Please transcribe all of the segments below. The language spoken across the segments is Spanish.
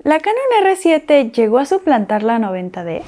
¿La Canon R7 llegó a suplantar la 90D?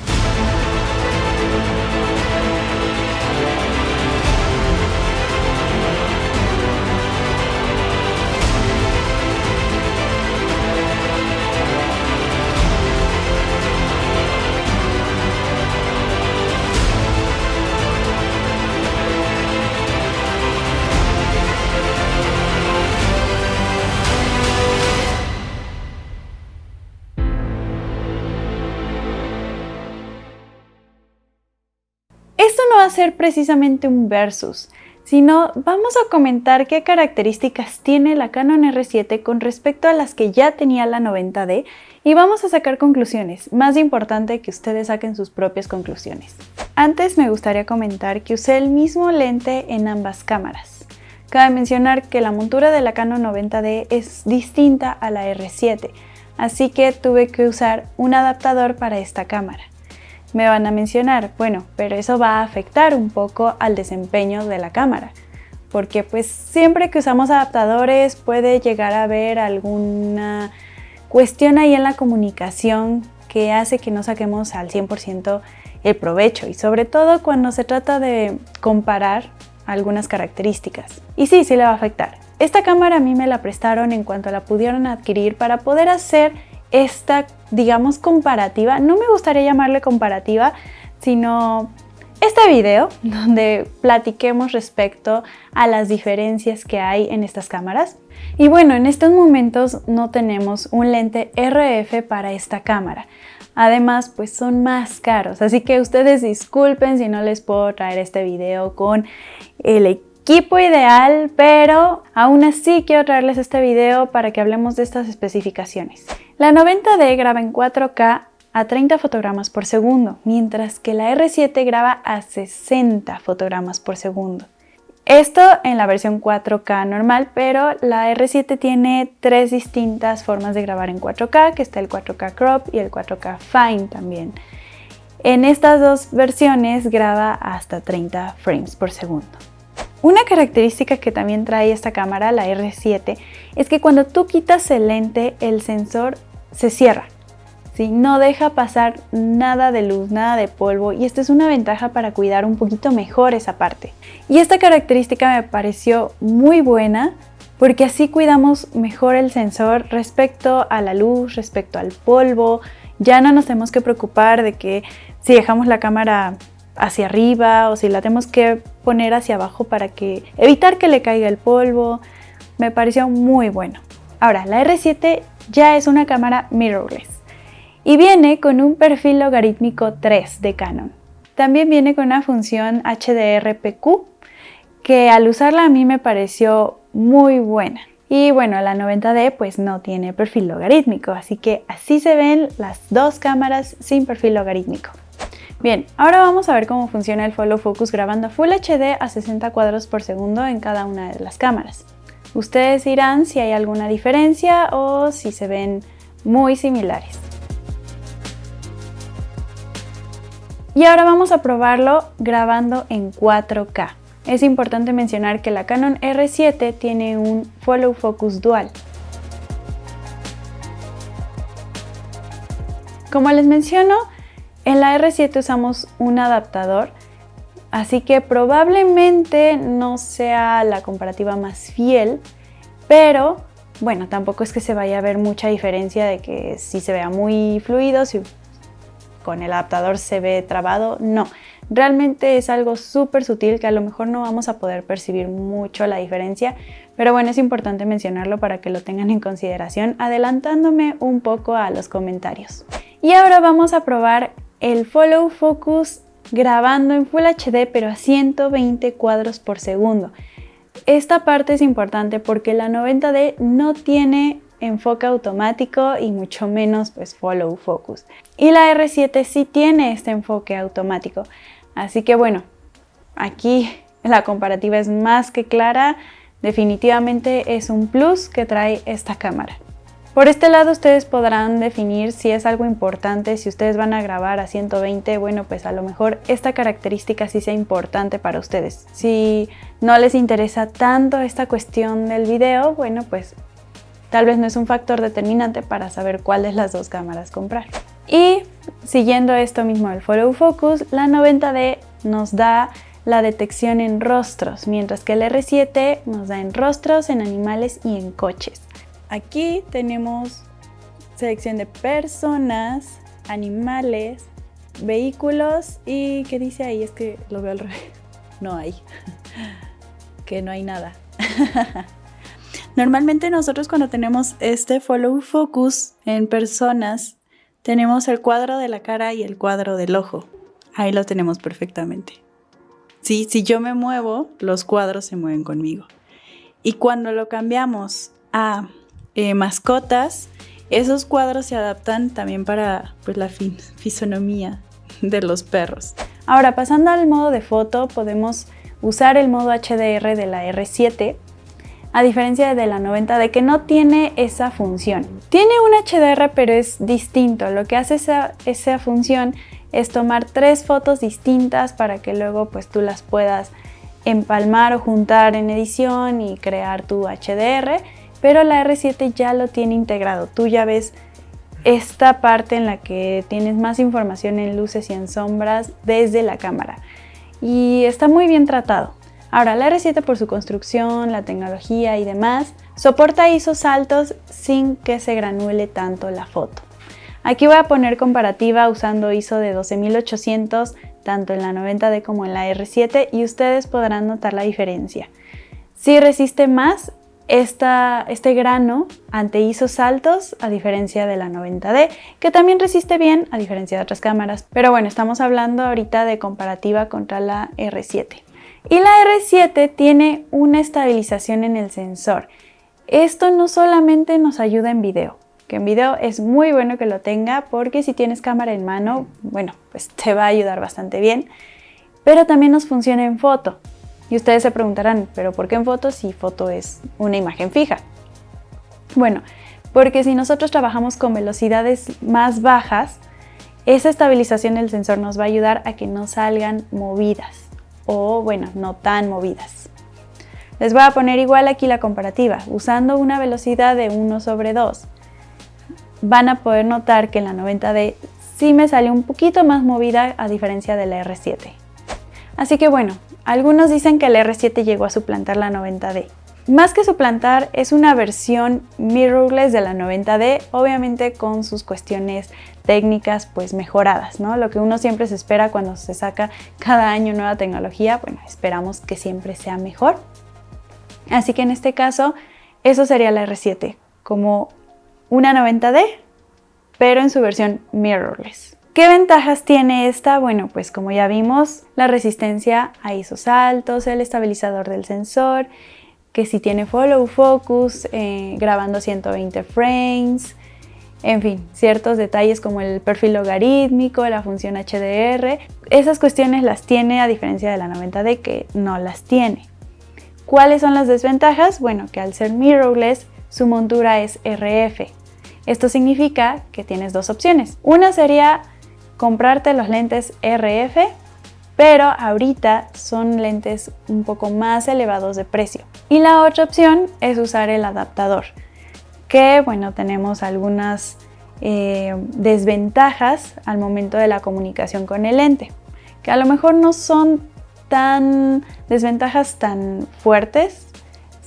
Esto no va a ser precisamente un versus, sino vamos a comentar qué características tiene la Canon R7 con respecto a las que ya tenía la 90D y vamos a sacar conclusiones. Más importante que ustedes saquen sus propias conclusiones. Antes me gustaría comentar que usé el mismo lente en ambas cámaras. Cabe mencionar que la montura de la Canon 90D es distinta a la R7, así que tuve que usar un adaptador para esta cámara. Me van a mencionar, bueno, pero eso va a afectar un poco al desempeño de la cámara, porque pues siempre que usamos adaptadores puede llegar a haber alguna cuestión ahí en la comunicación que hace que no saquemos al 100% el provecho, y sobre todo cuando se trata de comparar algunas características. Y sí le va a afectar. Esta cámara a mí me la prestaron en cuanto la pudieron adquirir para poder hacer esta, digamos, comparativa. No me gustaría llamarle comparativa, sino este video donde platiquemos respecto a las diferencias que hay en estas cámaras. Y bueno, en estos momentos no tenemos un lente RF para esta cámara. Además, pues son más caros, así que ustedes disculpen si no les puedo traer este video con el equipo ideal, pero aún así quiero traerles este video para que hablemos de estas especificaciones. La 90D graba en 4K a 30 fotogramas por segundo, mientras que la R7 graba a 60 fotogramas por segundo. Esto en la versión 4K normal, pero la R7 tiene tres distintas formas de grabar en 4K, que está el 4K Crop y el 4K Fine también. En estas dos versiones graba hasta 30 frames por segundo. Una característica que también trae esta cámara, la R7, es que cuando tú quitas el lente, el sensor se cierra, ¿sí? No deja pasar nada de luz, nada de polvo, y esto es una ventaja para cuidar un poquito mejor esa parte. Y esta característica me pareció muy buena porque así cuidamos mejor el sensor respecto a la luz, respecto al polvo. Ya no nos tenemos que preocupar de que si dejamos la cámara hacia arriba o si la tenemos que poner hacia abajo para evitar que le caiga el polvo. Me pareció muy bueno. Ahora, la R7 ya es una cámara mirrorless y viene con un perfil logarítmico 3 de Canon. También viene con una función HDR-PQ que al usarla a mí me pareció muy buena. Y bueno, la 90D pues no tiene perfil logarítmico, así que así se ven las dos cámaras sin perfil logarítmico. Bien, ahora vamos a ver cómo funciona el Follow Focus grabando Full HD a 60 cuadros por segundo en cada una de las cámaras. Ustedes dirán si hay alguna diferencia o si se ven muy similares. Y ahora vamos a probarlo grabando en 4K. Es importante mencionar que la Canon R7 tiene un Follow Focus Dual. Como les menciono, en la R7 usamos un adaptador, así que probablemente no sea la comparativa más fiel, pero bueno, tampoco es que se vaya a ver mucha diferencia de que si se vea muy fluido, si con el adaptador se ve trabado, no. Realmente es algo súper sutil que a lo mejor no vamos a poder percibir mucho la diferencia, pero bueno, es importante mencionarlo para que lo tengan en consideración, adelantándome un poco a los comentarios. Y ahora vamos a probar el Follow Focus grabando en Full HD pero a 120 cuadros por segundo. Esta parte es importante porque la 90D no tiene enfoque automático y mucho menos pues Follow Focus. Y la R7 sí tiene este enfoque automático. Así que bueno, aquí la comparativa es más que clara. Definitivamente es un plus que trae esta cámara. Por este lado ustedes podrán definir si es algo importante, si ustedes van a grabar a 120, bueno pues a lo mejor esta característica sí sea importante para ustedes. Si no les interesa tanto esta cuestión del video, bueno pues tal vez no es un factor determinante para saber cuál de las dos cámaras comprar. Y siguiendo esto mismo del follow focus, la 90D nos da la detección en rostros, mientras que el R7 nos da en rostros, en animales y en coches. Aquí tenemos selección de personas, animales, vehículos y ¿qué dice ahí? Es que lo veo al revés. No hay. Que no hay nada. Normalmente nosotros cuando tenemos este follow focus en personas, tenemos el cuadro de la cara y el cuadro del ojo. Ahí lo tenemos perfectamente. Sí, si yo me muevo, los cuadros se mueven conmigo. Y cuando lo cambiamos a mascotas, esos cuadros se adaptan también para pues, la fisonomía de los perros. Ahora, pasando al modo de foto, podemos usar el modo HDR de la R7, a diferencia de la 90D que no tiene esa función. Tiene un HDR, pero es distinto. Lo que hace esa función es tomar 3 fotos distintas para que luego pues tú las puedas empalmar o juntar en edición y crear tu HDR, pero la R7 ya lo tiene integrado. Tú ya ves esta parte en la que tienes más información en luces y en sombras desde la cámara y está muy bien tratado. Ahora, la R7 por su construcción, la tecnología y demás, soporta ISOs altos sin que se granule tanto la foto. Aquí voy a poner comparativa usando ISO de 12800 tanto en la 90D como en la R7 y ustedes podrán notar la diferencia. Sí resiste más este grano ante ISOs altos a diferencia de la 90D, que también resiste bien a diferencia de otras cámaras. Pero bueno, estamos hablando ahorita de comparativa contra la R7. Y la R7 tiene una estabilización en el sensor. Esto no solamente nos ayuda en video, que en video es muy bueno que lo tenga porque si tienes cámara en mano, bueno, pues te va a ayudar bastante bien, pero también nos funciona en foto. Y ustedes se preguntarán, ¿pero por qué en foto si foto es una imagen fija? Bueno, porque si nosotros trabajamos con velocidades más bajas, esa estabilización del sensor nos va a ayudar a que no salgan movidas. O bueno, no tan movidas. Les voy a poner igual aquí la comparativa. Usando una velocidad de 1/2, van a poder notar que en la 90D sí me sale un poquito más movida a diferencia de la R7. Así que bueno, algunos dicen que la R7 llegó a suplantar la 90D. Más que suplantar, es una versión mirrorless de la 90D, obviamente con sus cuestiones técnicas pues mejoradas, ¿no? Lo que uno siempre se espera cuando se saca cada año nueva tecnología, bueno, esperamos que siempre sea mejor. Así que en este caso, eso sería la R7, como una 90D, pero en su versión mirrorless. ¿Qué ventajas tiene esta? Bueno, pues como ya vimos, la resistencia a ISOs altos, el estabilizador del sensor, que si tiene follow focus, grabando 120 frames, en fin, ciertos detalles como el perfil logarítmico, la función HDR, esas cuestiones las tiene a diferencia de la 90D que no las tiene. ¿Cuáles son las desventajas? Bueno, que al ser mirrorless, su montura es RF. Esto significa que tienes dos opciones. Una sería comprarte los lentes RF, pero ahorita son lentes un poco más elevados de precio. Y la otra opción es usar el adaptador, que bueno, tenemos algunas desventajas al momento de la comunicación con el lente, que a lo mejor no son desventajas tan fuertes,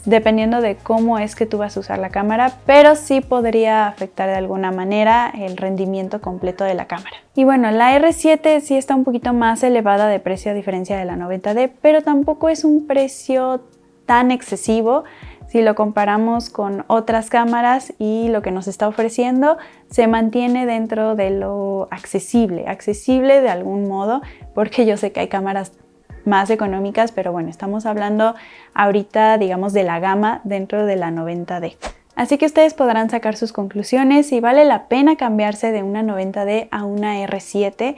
dependiendo de cómo es que tú vas a usar la cámara, pero sí podría afectar de alguna manera el rendimiento completo de la cámara. Y bueno, la R7 sí está un poquito más elevada de precio a diferencia de la 90D, pero tampoco es un precio tan excesivo. Si lo comparamos con otras cámaras y lo que nos está ofreciendo, se mantiene dentro de lo accesible de algún modo, porque yo sé que hay cámaras más económicas, pero bueno, estamos hablando ahorita, digamos, de la gama dentro de la 90D. Así que ustedes podrán sacar sus conclusiones si vale la pena cambiarse de una 90D a una R7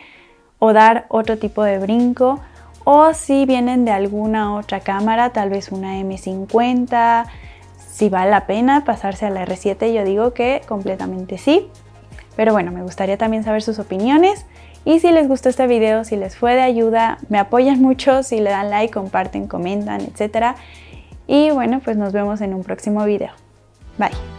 o dar otro tipo de brinco, o si vienen de alguna otra cámara, tal vez una M50, si vale la pena pasarse a la R7, yo digo que completamente sí. Pero bueno, me gustaría también saber sus opiniones. Y si les gustó este video, si les fue de ayuda, me apoyan mucho si le dan like, comparten, comentan, etc. Y bueno, pues nos vemos en un próximo video. Bye.